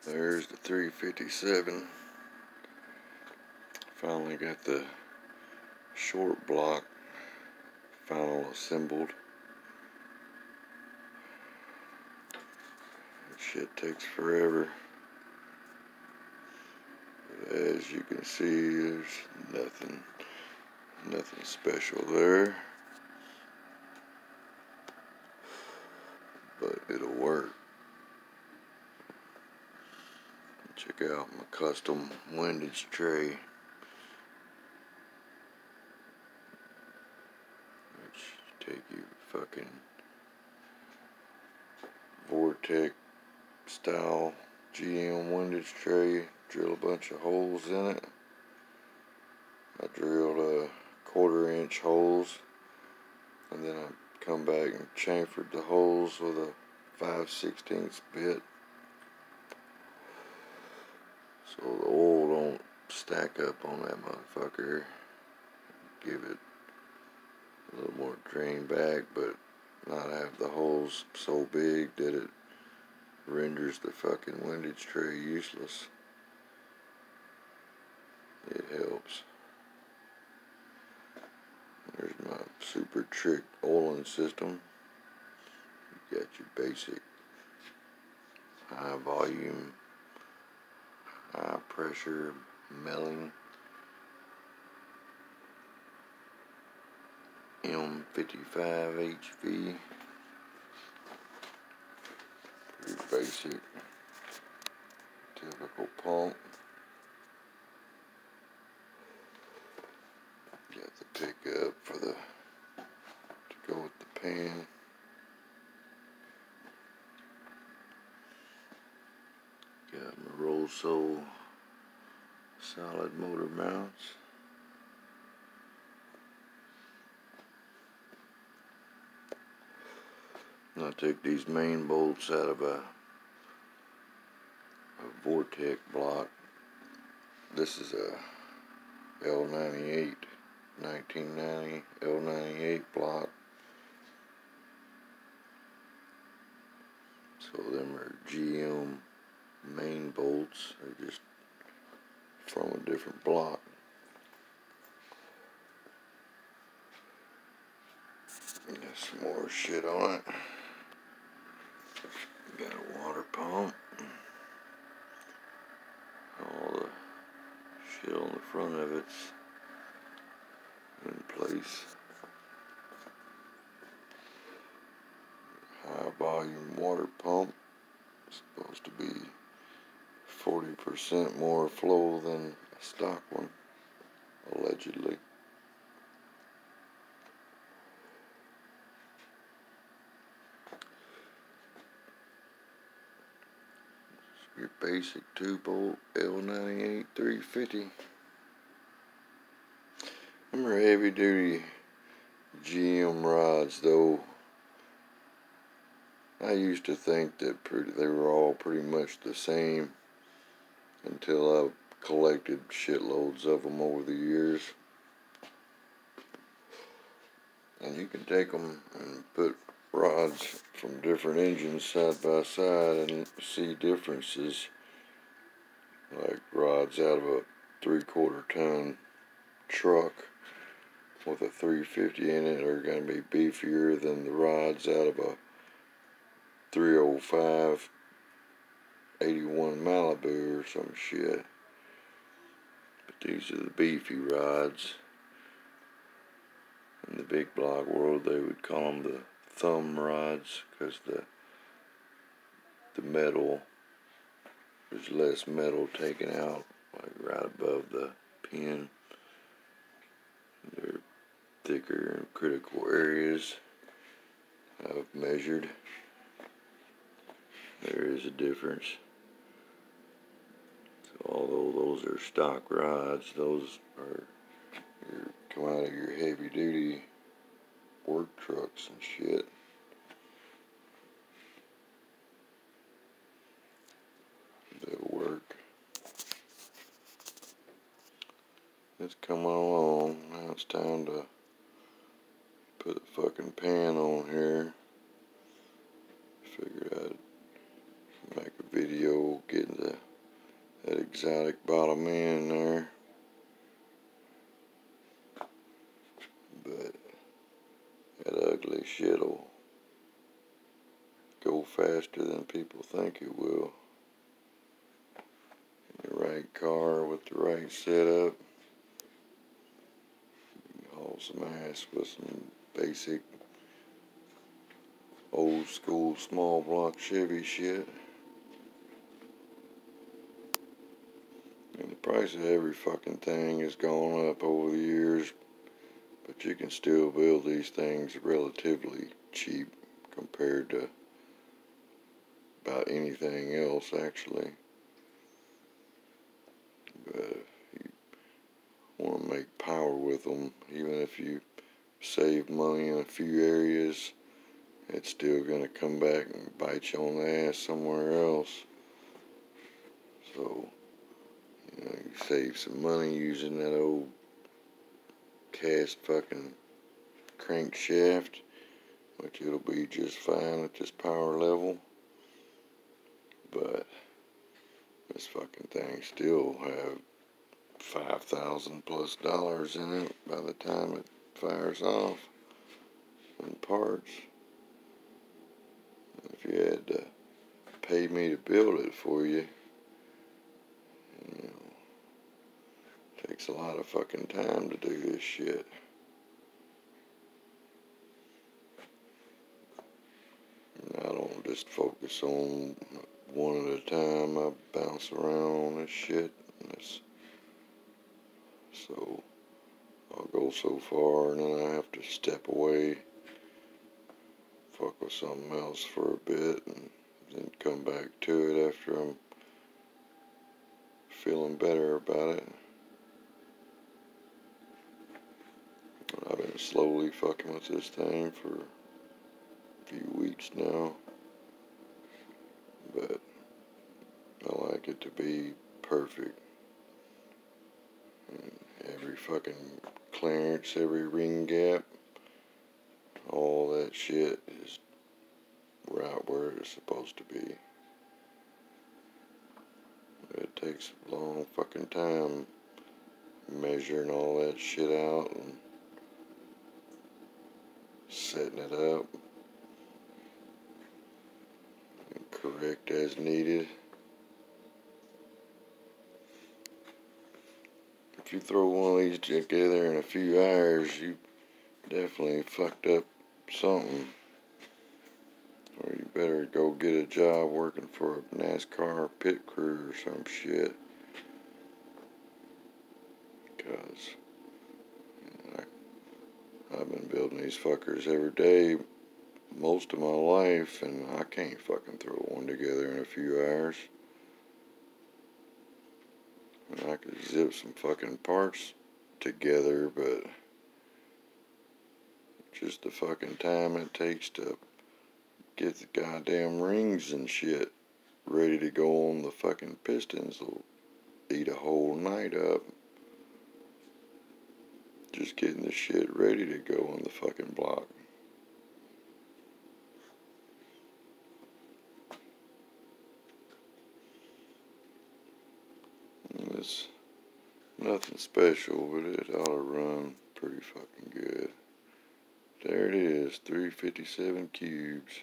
There's the 357. Finally got the short block final assembled. That shit takes forever. But as you can see, there's nothing special there. But it'll work. Check out my custom windage tray, which take you fucking Vortex style GM windage tray, drill a bunch of holes in it. I drilled a 1/4 inch holes, and then I come back and chamfered the holes with a 5/16 bit, so the oil don't stack up on that motherfucker. Give it a little more drain back, but not have the holes so big that it renders the fucking windage tray useless. It helps. There's my super trick oiling system. You got your basic high volume, high pressure milling M55HV. Pretty basic, typical pump. Got the pickup for to go with the pan. Got my roll sole solid motor mounts. And I took these main bolts out of a Vortex block. This is a L98, 1990 L98 block. So them are GM main bolts. They're just from a different block. Got some more shit on it. Got a water pump. All the shit on the front of it's in place. High volume water pump. Supposed to be 40% more flow than a stock one, allegedly. Your basic 2-bolt L98 350. Them are heavy duty GM rods though. I used to think that they were all pretty much the same until I collected shitloads of them over the years. And you can take them and put rods from different engines side by side and see differences. Like rods out of a 3/4 ton truck with a 350 in it are going to be beefier than the rods out of a 305 81 Malibu or some shit. But these are the beefy rods. In the big block world, they would call them the thumb rods, because the metal, there's less metal taken out, like right above the pin. They're thicker in critical areas. I've measured. There is a difference. So although those are stock rods, those are come out of your heavy duty work trucks and shit. They'll work. It's coming along. Now it's time to put a fucking pan on here. Figured I'd make a video getting the exotic bottom end there. But that ugly shit'll go faster than people think it will. In the right car with the right setup, you can haul some ass with some basic old school small block Chevy shit. And the price of every fucking thing has gone up over the years, but you can still build these things relatively cheap compared to about anything else, actually. But if you want to make power with them, even if you save money in a few areas, it's still going to come back and bite you on the ass somewhere else. So, you know, you save some money using that old cast fucking crankshaft, which it'll be just fine at this power level. But this fucking thing still have $5,000+ in it by the time it fires off in parts. If you had to pay me to build it for you, you know, it takes a lot of fucking time to do this shit. And I don't just focus on one at a time. I bounce around on this shit. So I'll go so far and then I have to step away, fuck with something else for a bit, and then come back to it after I'm feeling better about it. I've been slowly fucking with this thing for a few weeks now, but I like it to be perfect. And every fucking clearance, every ring gap, all that shit is right where it's supposed to be. It takes a long fucking time measuring all that shit out and setting it up and correct as needed. If you throw one of these together in a few hours, you definitely fucked up something. Or you better go get a job working for a NASCAR pit crew or some shit. Because I've been building these fuckers every day most of my life, and I can't fucking throw one together in a few hours. And I could zip some fucking parts together, but just the fucking time it takes to get the goddamn rings and shit ready to go on the fucking pistons will eat a whole night up. Just getting the shit ready to go on the fucking block. And it's nothing special, but it ought to run pretty fucking good. There it is, 357 cubes.